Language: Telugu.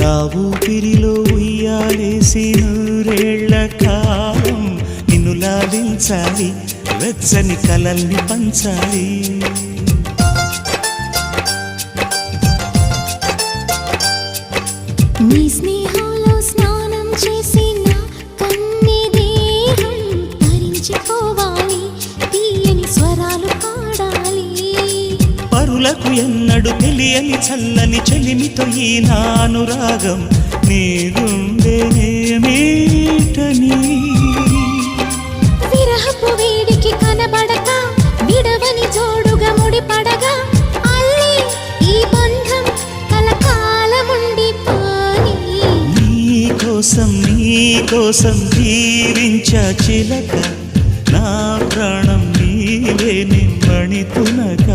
నా ఊపిరిలో ఉయ్యాలేసి నూరేళ్ల కాలం నిన్ను లాలించాలి, వెచ్చని కలల్ని పంచాలి. నీ స్నేహంలో స్నానం చేసి నా కన్ని దేహం ధరించిపోవాలి, తీయని స్వరాలు పాడాలి. పరులకు ఎన్నడు తెలియని చల్లని చెలిమితో ఈ నా అనురాగం నీ గుండెనేమీటని. విరహపు వేడికి కనబడక విడవని జోడుగా ముడిపడగా అల్లి ఈ బంధం కలకాలముండిపోని. నీ కోసం జీవించా చిలక, నా ప్రాణం నీవే నిమ్మణి తునక.